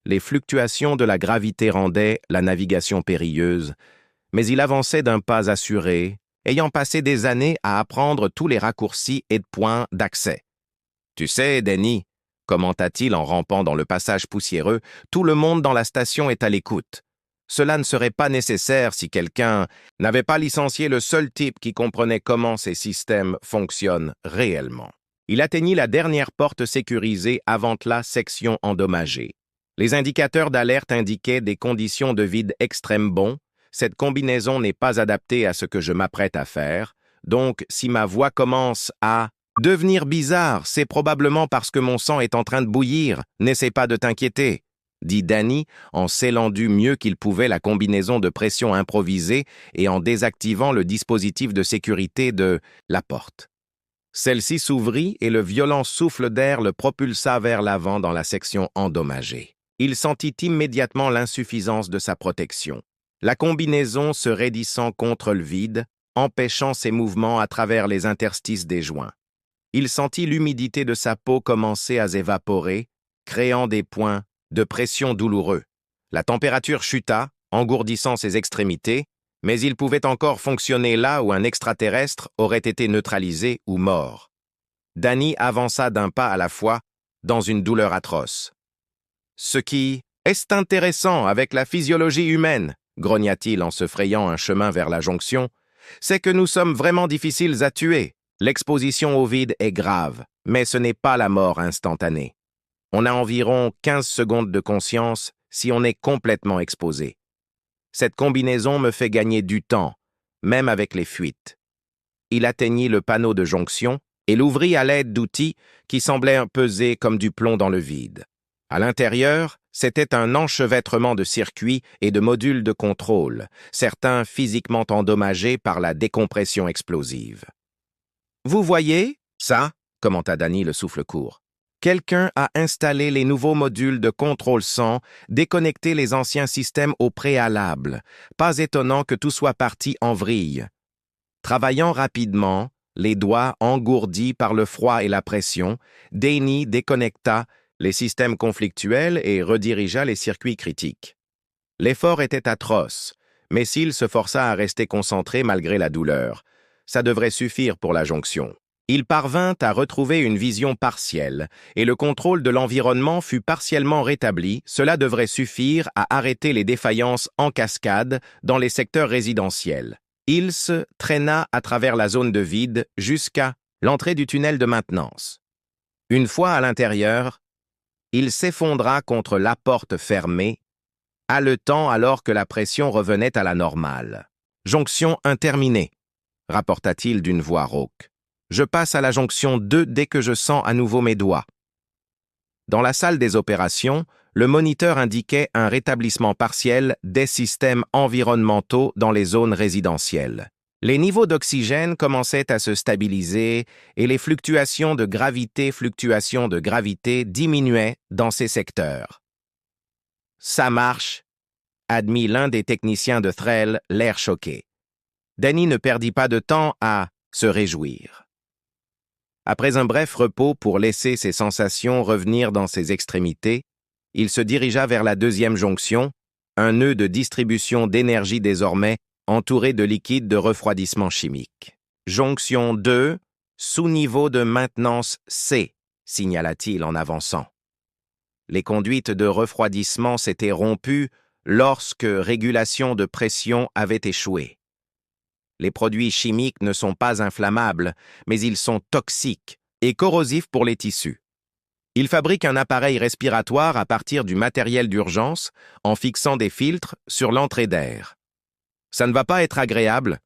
Les fluctuations de la gravité rendaient la navigation périlleuse, mais il avançait d'un pas assuré, ayant passé des années à apprendre tous les raccourcis et points d'accès. « Tu sais, Danny, » commenta-t-il en rampant dans le passage poussiéreux, « tout le monde dans la station est à l'écoute. Cela ne serait pas nécessaire si quelqu'un n'avait pas licencié le seul type qui comprenait comment ces systèmes fonctionnent réellement. » Il atteignit la dernière porte sécurisée avant la section endommagée. Les indicateurs d'alerte indiquaient des conditions de vide extrême bons. Cette combinaison n'est pas adaptée à ce que je m'apprête à faire, donc si ma voix commence à devenir bizarre, c'est probablement parce que mon sang est en train de bouillir. N'essaie pas de t'inquiéter, dit Danny en scellant du mieux qu'il pouvait la combinaison de pression improvisée et en désactivant le dispositif de sécurité de la porte. Celle-ci s'ouvrit et le violent souffle d'air le propulsa vers l'avant dans la section endommagée. Il sentit immédiatement l'insuffisance de sa protection. La combinaison se raidissant contre le vide, empêchant ses mouvements à travers les interstices des joints. Il sentit l'humidité de sa peau commencer à s'évaporer, créant des points de pression douloureux. La température chuta, engourdissant ses extrémités, mais il pouvait encore fonctionner là où un extraterrestre aurait été neutralisé ou mort. Danny avança d'un pas à la fois, dans une douleur atroce. « Ce qui est intéressant avec la physiologie humaine, » grogna-t-il en se frayant un chemin vers la jonction, « c'est que nous sommes vraiment difficiles à tuer. L'exposition au vide est grave, mais ce n'est pas la mort instantanée. On a environ 15 secondes de conscience si on est complètement exposé. Cette combinaison me fait gagner du temps, même avec les fuites. » Il atteignit le panneau de jonction et l'ouvrit à l'aide d'outils qui semblaient peser comme du plomb dans le vide. À l'intérieur, c'était un enchevêtrement de circuits et de modules de contrôle, certains physiquement endommagés par la décompression explosive. « Vous voyez, ça ?» commenta Danny le souffle court. « Quelqu'un a installé les nouveaux modules de contrôle sans déconnecter les anciens systèmes au préalable. Pas étonnant que tout soit parti en vrille. » Travaillant rapidement, les doigts engourdis par le froid et la pression, Danny déconnecta les systèmes conflictuels et redirigea les circuits critiques. L'effort était atroce, mais s'il se força à rester concentré malgré la douleur, ça devrait suffire pour la jonction. Il parvint à retrouver une vision partielle, et le contrôle de l'environnement fut partiellement rétabli. Cela devrait suffire à arrêter les défaillances en cascade dans les secteurs résidentiels. Il se traîna à travers la zone de vide jusqu'à l'entrée du tunnel de maintenance. Une fois à l'intérieur, il s'effondra contre la porte fermée, haletant alors que la pression revenait à la normale. « Jonction interminée », rapporta-t-il d'une voix rauque. « Je passe à la jonction 2 dès que je sens à nouveau mes doigts. » Dans la salle des opérations, le moniteur indiquait un rétablissement partiel des systèmes environnementaux dans les zones résidentielles. Les niveaux d'oxygène commençaient à se stabiliser et les fluctuations de gravité diminuaient dans ces secteurs. « Ça marche », admit l'un des techniciens de Thrall, l'air choqué. Danny ne perdit pas de temps à se réjouir. Après un bref repos pour laisser ses sensations revenir dans ses extrémités, il se dirigea vers la deuxième jonction, un nœud de distribution d'énergie désormais entouré de liquide de refroidissement chimique. « Jonction 2, sous-niveau de maintenance C », signala-t-il en avançant. Les conduites de refroidissement s'étaient rompues lorsque régulation de pression avait échoué. Les produits chimiques ne sont pas inflammables, mais ils sont toxiques et corrosifs pour les tissus. Il fabrique un appareil respiratoire à partir du matériel d'urgence en fixant des filtres sur l'entrée d'air. Ça ne va pas être agréable,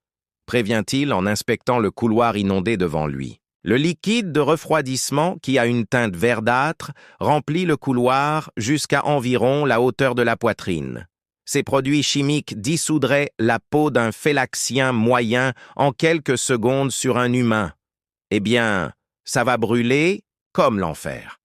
prévient-il en inspectant le couloir inondé devant lui. Le liquide de refroidissement, qui a une teinte verdâtre, remplit le couloir jusqu'à environ la hauteur de la poitrine. Ces produits chimiques dissoudraient la peau d'un félaxien moyen en quelques secondes sur un humain. Eh bien, ça va brûler comme l'enfer.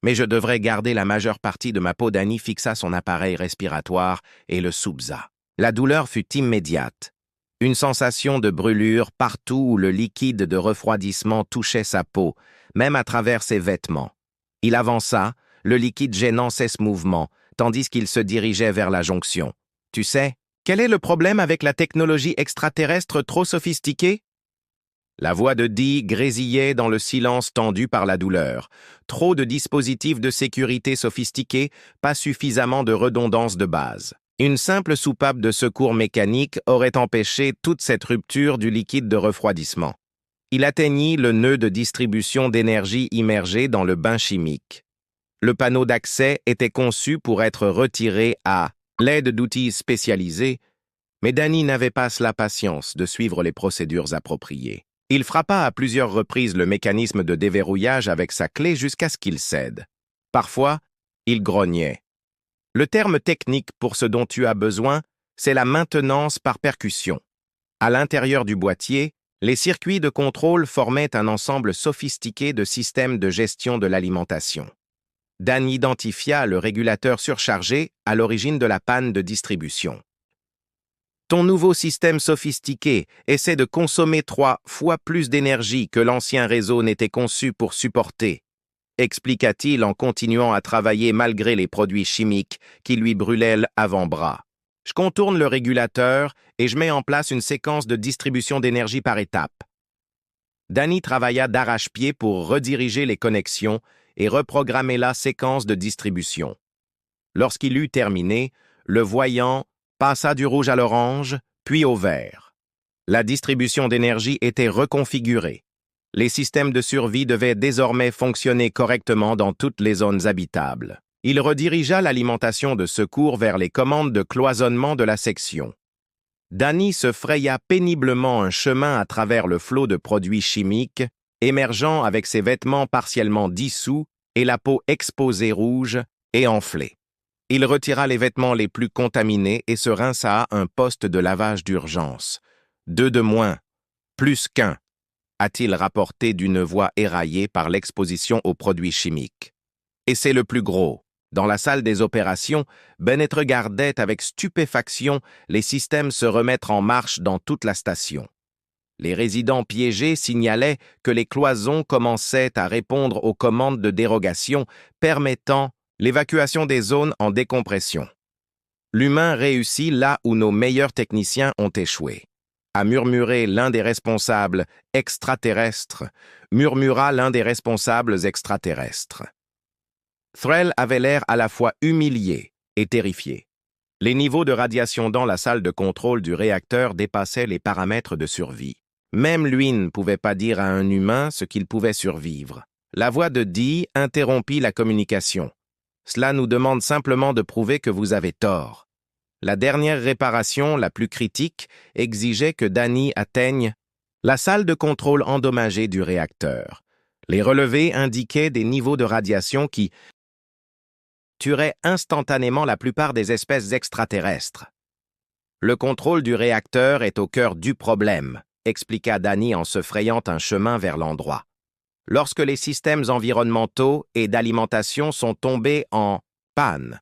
Mais je devrais garder la majeure partie de ma peau. Danny fixa son appareil respiratoire et le soupesa. La douleur fut immédiate. Une sensation de brûlure partout où le liquide de refroidissement touchait sa peau, même à travers ses vêtements. Il avança, le liquide gênant cesse mouvement, tandis qu'il se dirigeait vers la jonction. « Tu sais, quel est le problème avec la technologie extraterrestre trop sophistiquée ?» La voix de Dee grésillait dans le silence tendu par la douleur. Trop de dispositifs de sécurité sophistiqués, pas suffisamment de redondance de base. Une simple soupape de secours mécanique aurait empêché toute cette rupture du liquide de refroidissement. Il atteignit le nœud de distribution d'énergie immergé dans le bain chimique. Le panneau d'accès était conçu pour être retiré à l'aide d'outils spécialisés, mais Danny n'avait pas la patience de suivre les procédures appropriées. Il frappa à plusieurs reprises le mécanisme de déverrouillage avec sa clé jusqu'à ce qu'il cède. Parfois, il grognait. Le terme technique pour ce dont tu as besoin, c'est la maintenance par percussion. À l'intérieur du boîtier, les circuits de contrôle formaient un ensemble sophistiqué de systèmes de gestion de l'alimentation. Dan identifia le régulateur surchargé à l'origine de la panne de distribution. Ton nouveau système sophistiqué essaie de consommer 3 fois plus d'énergie que l'ancien réseau n'était conçu pour supporter, expliqua-t-il en continuant à travailler malgré les produits chimiques qui lui brûlaient l'avant-bras. Je contourne le régulateur et je mets en place une séquence de distribution d'énergie par étapes. Danny travailla d'arrache-pied pour rediriger les connexions et reprogrammer la séquence de distribution. Lorsqu'il eut terminé, le voyant passa du rouge à l'orange, puis au vert. La distribution d'énergie était reconfigurée. Les systèmes de survie devaient désormais fonctionner correctement dans toutes les zones habitables. Il redirigea l'alimentation de secours vers les commandes de cloisonnement de la section. Danny se fraya péniblement un chemin à travers le flot de produits chimiques, émergeant avec ses vêtements partiellement dissous et la peau exposée rouge et enflée. Il retira les vêtements les plus contaminés et se rinça à un poste de lavage d'urgence. 2 de moins, plus qu'1, a-t-il rapporté d'une voix éraillée par l'exposition aux produits chimiques. Et c'est le plus gros. Dans la salle des opérations, Bennett regardait avec stupéfaction les systèmes se remettre en marche dans toute la station. Les résidents piégés signalaient que les cloisons commençaient à répondre aux commandes de dérogation permettant l'évacuation des zones en décompression. L'humain réussit là où nos meilleurs techniciens ont échoué. A murmuré l'un des responsables extraterrestres, murmura l'un des responsables extraterrestres. Thrall avait l'air à la fois humilié et terrifié. Les niveaux de radiation dans la salle de contrôle du réacteur dépassaient les paramètres de survie. Même lui ne pouvait pas dire à un humain ce qu'il pouvait survivre. La voix de Dee interrompit la communication. Cela nous demande simplement de prouver que vous avez tort. La dernière réparation, la plus critique, exigeait que Danny atteigne la salle de contrôle endommagée du réacteur. Les relevés indiquaient des niveaux de radiation qui tueraient instantanément la plupart des espèces extraterrestres. Le contrôle du réacteur est au cœur du problème, expliqua Danny en se frayant un chemin vers l'endroit. Lorsque les systèmes environnementaux et d'alimentation sont tombés en panne,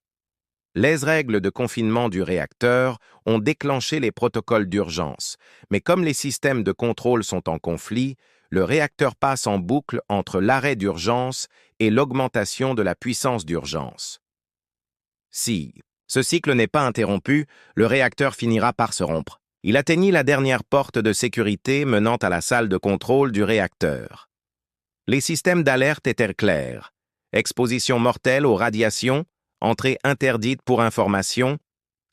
les règles de confinement du réacteur ont déclenché les protocoles d'urgence, mais comme les systèmes de contrôle sont en conflit, le réacteur passe en boucle entre l'arrêt d'urgence et l'augmentation de la puissance d'urgence. Si ce cycle n'est pas interrompu, le réacteur finira par se rompre. Il atteignit la dernière porte de sécurité menant à la salle de contrôle du réacteur. Les systèmes d'alerte étaient clairs. Exposition mortelle aux radiations, entrée interdite pour information,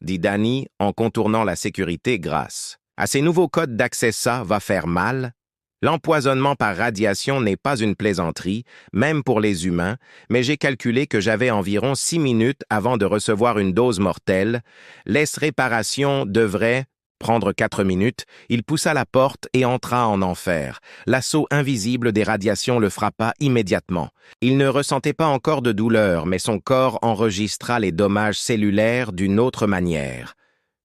dit Danny en contournant la sécurité grâce à ces nouveaux codes d'accès. Ça va faire mal. L'empoisonnement par radiation n'est pas une plaisanterie, même pour les humains, mais j'ai calculé que j'avais environ 6 minutes avant de recevoir une dose mortelle. Les réparations devraient prendre 4 minutes. Il poussa la porte et entra en enfer. L'assaut invisible des radiations le frappa immédiatement. Il ne ressentait pas encore de douleur, mais son corps enregistra les dommages cellulaires d'une autre manière.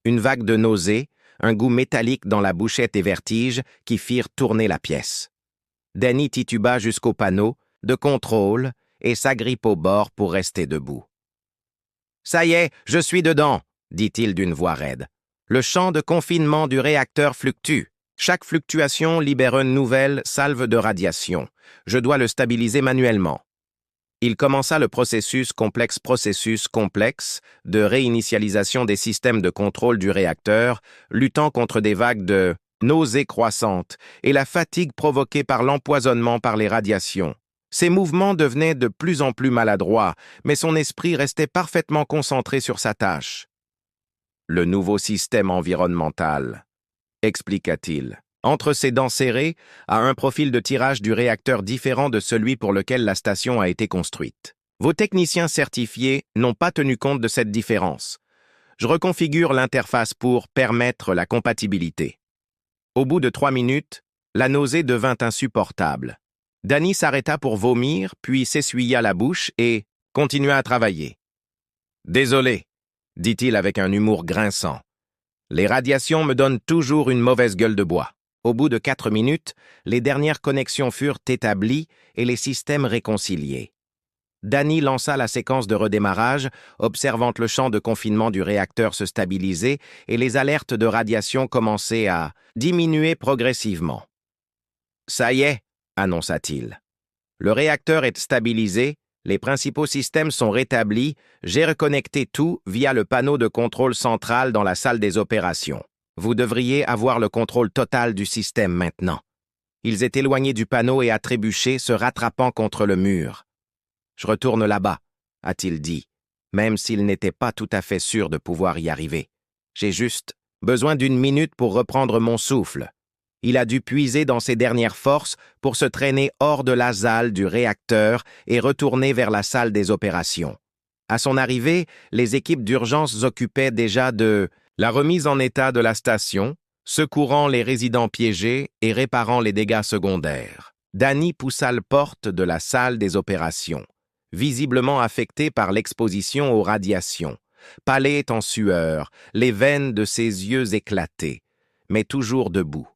Une vague de nausée, un goût métallique dans la bouchette et vertige qui firent tourner la pièce. Danny tituba jusqu'au panneau de contrôle et s'agrippe au bord pour rester debout. « Ça y est, je suis dedans !» dit-il d'une voix raide. « Le champ de confinement du réacteur fluctue. Chaque fluctuation libère une nouvelle salve de radiation. Je dois le stabiliser manuellement. » Il commença le processus complexe de réinitialisation des systèmes de contrôle du réacteur, luttant contre des vagues de nausées croissantes et la fatigue provoquée par l'empoisonnement par les radiations. Ses mouvements devenaient de plus en plus maladroits, mais son esprit restait parfaitement concentré sur sa tâche. « Le nouveau système environnemental », expliqua-t-il. Entre ses dents serrées, a un profil de tirage du réacteur différent de celui pour lequel la station a été construite. Vos techniciens certifiés n'ont pas tenu compte de cette différence. Je reconfigure l'interface pour permettre la compatibilité. Au bout de 3 minutes, la nausée devint insupportable. Danny s'arrêta pour vomir, puis s'essuya la bouche et continua à travailler. « Désolé, » dit-il avec un humour grinçant. « Les radiations me donnent toujours une mauvaise gueule de bois. » Au bout de 4 minutes, les dernières connexions furent établies et les systèmes réconciliés. Danny lança la séquence de redémarrage, observant le champ de confinement du réacteur se stabiliser et les alertes de radiation commencer à diminuer progressivement. « Ça y est », annonça-t-il. « Le réacteur est stabilisé, les principaux systèmes sont rétablis, j'ai reconnecté tout via le panneau de contrôle central dans la salle des opérations. Vous devriez avoir le contrôle total du système maintenant. » Ils étaient éloignés du panneau et à trébucher, se rattrapant contre le mur. « Je retourne là-bas », a-t-il dit, même s'il n'était pas tout à fait sûr de pouvoir y arriver. « J'ai juste besoin d'1 minute pour reprendre mon souffle. » Il a dû puiser dans ses dernières forces pour se traîner hors de la salle du réacteur et retourner vers la salle des opérations. À son arrivée, les équipes d'urgence s'occupaient déjà de la remise en état de la station, secourant les résidents piégés et réparant les dégâts secondaires. Danny poussa la porte de la salle des opérations, visiblement affecté par l'exposition aux radiations. Pâlait en sueur, les veines de ses yeux éclatées, mais toujours debout.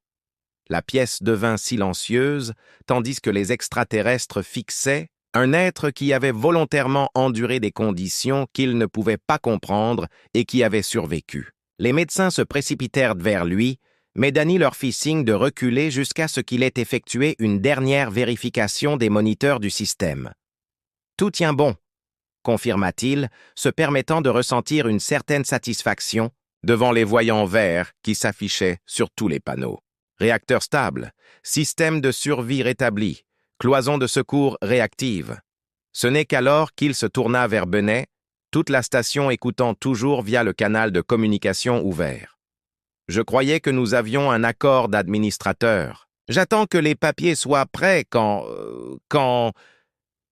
La pièce devint silencieuse, tandis que les extraterrestres fixaient un être qui avait volontairement enduré des conditions qu'il ne pouvait pas comprendre et qui avait survécu. Les médecins se précipitèrent vers lui, mais Danny leur fit signe de reculer jusqu'à ce qu'il ait effectué une dernière vérification des moniteurs du système. « Tout tient bon », confirma-t-il, se permettant de ressentir une certaine satisfaction devant les voyants verts qui s'affichaient sur tous les panneaux. Réacteur stable, système de survie rétabli, cloison de secours réactive. Ce n'est qu'alors qu'il se tourna vers Benet, toute la station écoutant toujours via le canal de communication ouvert. « Je croyais que nous avions un accord d'administrateur. J'attends que les papiers soient prêts quand... »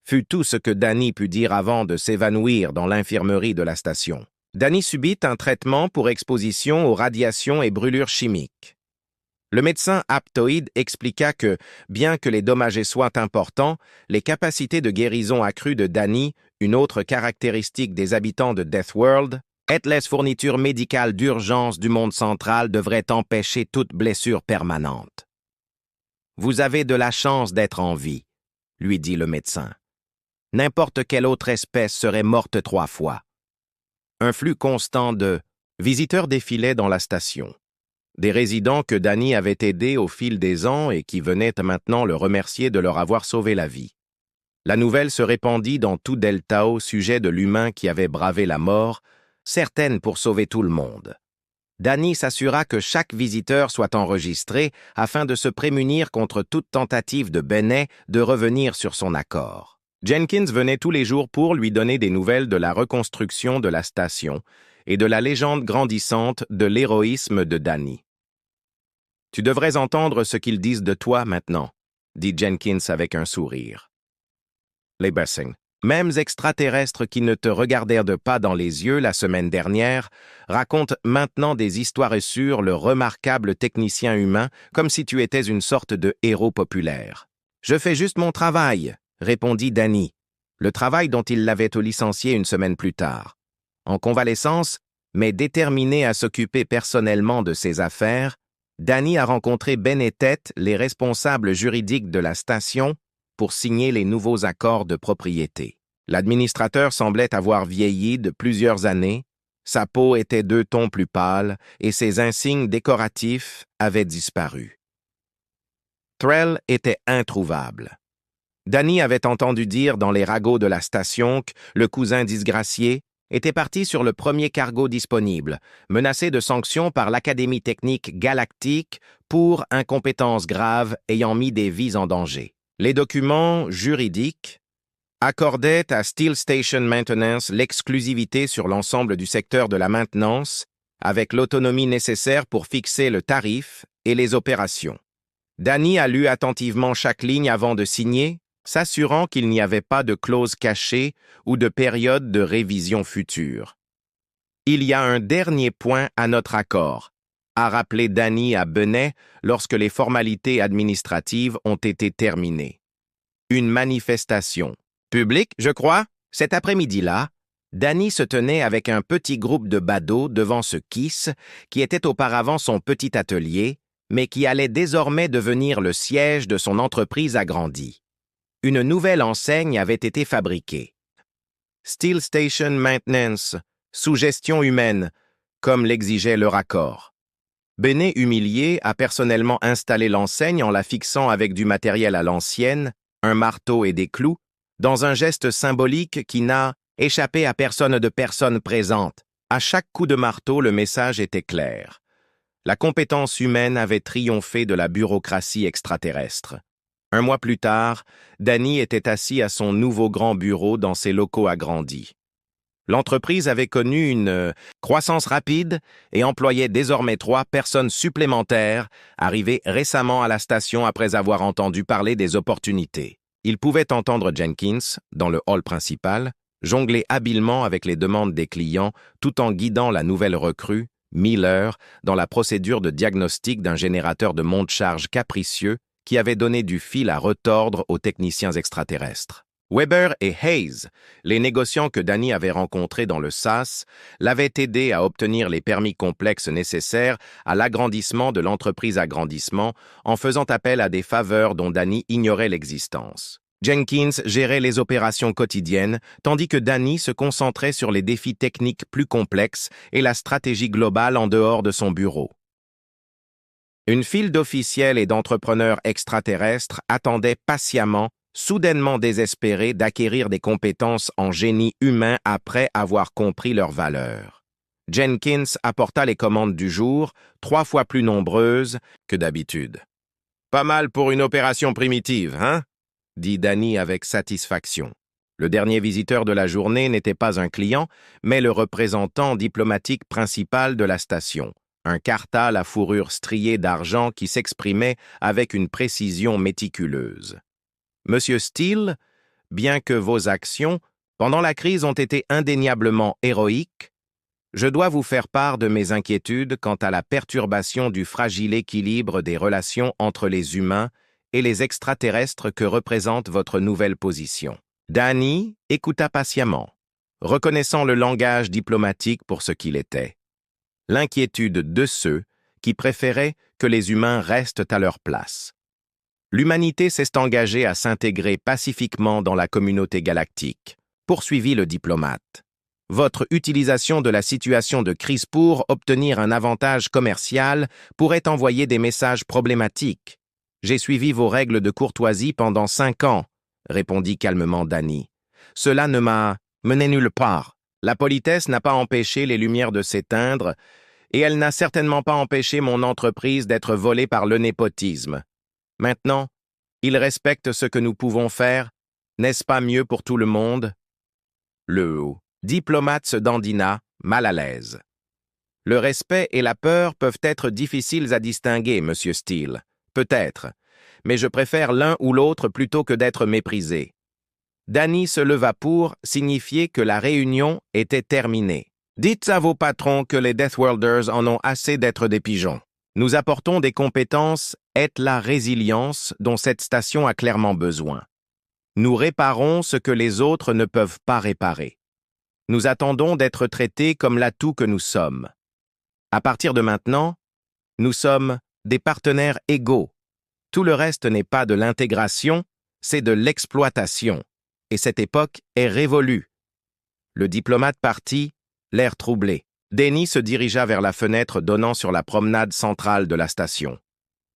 fut tout ce que Danny put dire avant de s'évanouir dans l'infirmerie de la station. Danny subit un traitement pour exposition aux radiations et brûlures chimiques. Le médecin Aptoid expliqua que, bien que les dommages soient importants, les capacités de guérison accrues de Danny, une autre caractéristique des habitants de Death World, et les fournitures médicales d'urgence du monde central devraient empêcher toute blessure permanente. « Vous avez de la chance d'être en vie, » lui dit le médecin. « N'importe quelle autre espèce serait morte 3 fois. » Un flux constant de visiteurs défilait dans la station. Des résidents que Danny avait aidés au fil des ans et qui venaient maintenant le remercier de leur avoir sauvé la vie. La nouvelle se répandit dans tout Delta au sujet de l'humain qui avait bravé la mort, certaine pour sauver tout le monde. Danny s'assura que chaque visiteur soit enregistré afin de se prémunir contre toute tentative de Benet de revenir sur son accord. Jenkins venait tous les jours pour lui donner des nouvelles de la reconstruction de la station et de la légende grandissante de l'héroïsme de Danny. « Tu devrais entendre ce qu'ils disent de toi maintenant, » dit Jenkins avec un sourire. Les Bussing, mêmes extraterrestres qui ne te regardèrent pas dans les yeux la semaine dernière, racontent maintenant des histoires sur le remarquable technicien humain comme si tu étais une sorte de héros populaire. « Je fais juste mon travail, » répondit Danny, le travail dont il l'avait licencié une semaine plus tard. En convalescence, mais déterminé à s'occuper personnellement de ses affaires, Danny a rencontré Ben et Ted, les responsables juridiques de la station, pour signer les nouveaux accords de propriété. L'administrateur semblait avoir vieilli de plusieurs années, sa peau était 2 tons plus pâle et ses insignes décoratifs avaient disparu. Trell était introuvable. Danny avait entendu dire dans les ragots de la station que le cousin disgracié était parti sur le premier cargo disponible, menacé de sanctions par l'Académie technique galactique pour incompétence grave ayant mis des vies en danger. Les documents juridiques accordaient à Steel Station Maintenance l'exclusivité sur l'ensemble du secteur de la maintenance, avec l'autonomie nécessaire pour fixer le tarif et les opérations. Danny a lu attentivement chaque ligne avant de signer, s'assurant qu'il n'y avait pas de clause cachée ou de période de révision future. « Il y a un dernier point à notre accord », a rappelé Danny à Benet lorsque les formalités administratives ont été terminées. Une manifestation. Publique, je crois, cet après-midi-là, Danny se tenait avec un petit groupe de badauds devant ce KISS, qui était auparavant son petit atelier, mais qui allait désormais devenir le siège de son entreprise agrandie. Une nouvelle enseigne avait été fabriquée. Steel Station Maintenance, sous gestion humaine, comme l'exigeait leur accord. Benet humilié a personnellement installé l'enseigne en la fixant avec du matériel à l'ancienne, un marteau et des clous, dans un geste symbolique qui n'a échappé à personne de personne présente. À chaque coup de marteau, le message était clair. La compétence humaine avait triomphé de la bureaucratie extraterrestre. 1 mois plus tard, Danny était assis à son nouveau grand bureau dans ses locaux agrandis. L'entreprise avait connu une croissance rapide et employait désormais 3 personnes supplémentaires, arrivées récemment à la station après avoir entendu parler des opportunités. Il pouvait entendre Jenkins, dans le hall principal, jongler habilement avec les demandes des clients tout en guidant la nouvelle recrue, Miller, dans la procédure de diagnostic d'un générateur de monte-charge capricieux qui avait donné du fil à retordre aux techniciens extraterrestres. Weber et Hayes, les négociants que Danny avait rencontrés dans le SAS, l'avaient aidé à obtenir les permis complexes nécessaires à l'agrandissement de l'entreprise agrandissement en faisant appel à des faveurs dont Danny ignorait l'existence. Jenkins gérait les opérations quotidiennes, tandis que Danny se concentrait sur les défis techniques plus complexes et la stratégie globale en dehors de son bureau. Une file d'officiels et d'entrepreneurs extraterrestres attendait patiemment, soudainement désespérés d'acquérir des compétences en génie humain après avoir compris leur valeur. Jenkins apporta les commandes du jour, 3 fois plus nombreuses que d'habitude. « Pas mal pour une opération primitive, hein ?» dit Danny avec satisfaction. Le dernier visiteur de la journée n'était pas un client, mais le représentant diplomatique principal de la station, un cartal à fourrure striée d'argent qui s'exprimait avec une précision méticuleuse. Monsieur Steele, Bien que vos actions, pendant la crise, ont été indéniablement héroïques, je dois vous faire part de mes inquiétudes quant à la perturbation du fragile équilibre des relations entre les humains et les extraterrestres que représente votre nouvelle position. Danny écouta patiemment, reconnaissant le langage diplomatique pour ce qu'il était. L'inquiétude de ceux qui préféraient que les humains restent à leur place. L'humanité s'est engagée à s'intégrer pacifiquement dans la communauté galactique, poursuivit le diplomate. Votre utilisation de la situation de crise pour obtenir un avantage commercial pourrait envoyer des messages problématiques. J'ai suivi vos règles de courtoisie pendant 5 ans, répondit calmement Danny. Cela ne m'a mené nulle part. La politesse n'a pas empêché les lumières de s'éteindre, et elle n'a certainement pas empêché mon entreprise d'être volée par le népotisme. Maintenant, ils respectent ce que nous pouvons faire. N'est-ce pas mieux pour tout le monde? Le diplomate se dandina, mal à l'aise. Le respect et la peur peuvent être difficiles à distinguer, Monsieur Steele. Peut-être, mais je préfère l'un ou l'autre plutôt que d'être méprisé. Danny se leva pour signifier que la réunion était terminée. Dites à vos patrons que les Deathworlders en ont assez d'être des pigeons. Nous apportons des compétences et la résilience dont cette station a clairement besoin. Nous réparons ce que les autres ne peuvent pas réparer. Nous attendons d'être traités comme l'atout que nous sommes. À partir de maintenant, nous sommes des partenaires égaux. Tout le reste n'est pas de l'intégration, c'est de l'exploitation. Et cette époque est révolue. Le diplomate partit, l'air troublé. Danny se dirigea vers la fenêtre donnant sur la promenade centrale de la station.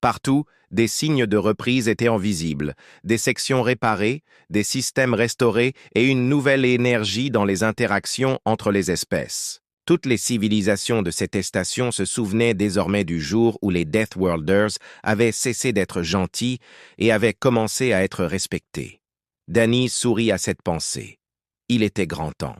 Partout, des signes de reprise étaient visibles, des sections réparées, des systèmes restaurés et une nouvelle énergie dans les interactions entre les espèces. Toutes les civilisations de cette station se souvenaient désormais du jour où les Deathworlders avaient cessé d'être gentils et avaient commencé à être respectés. Danny sourit à cette pensée. Il était grand temps.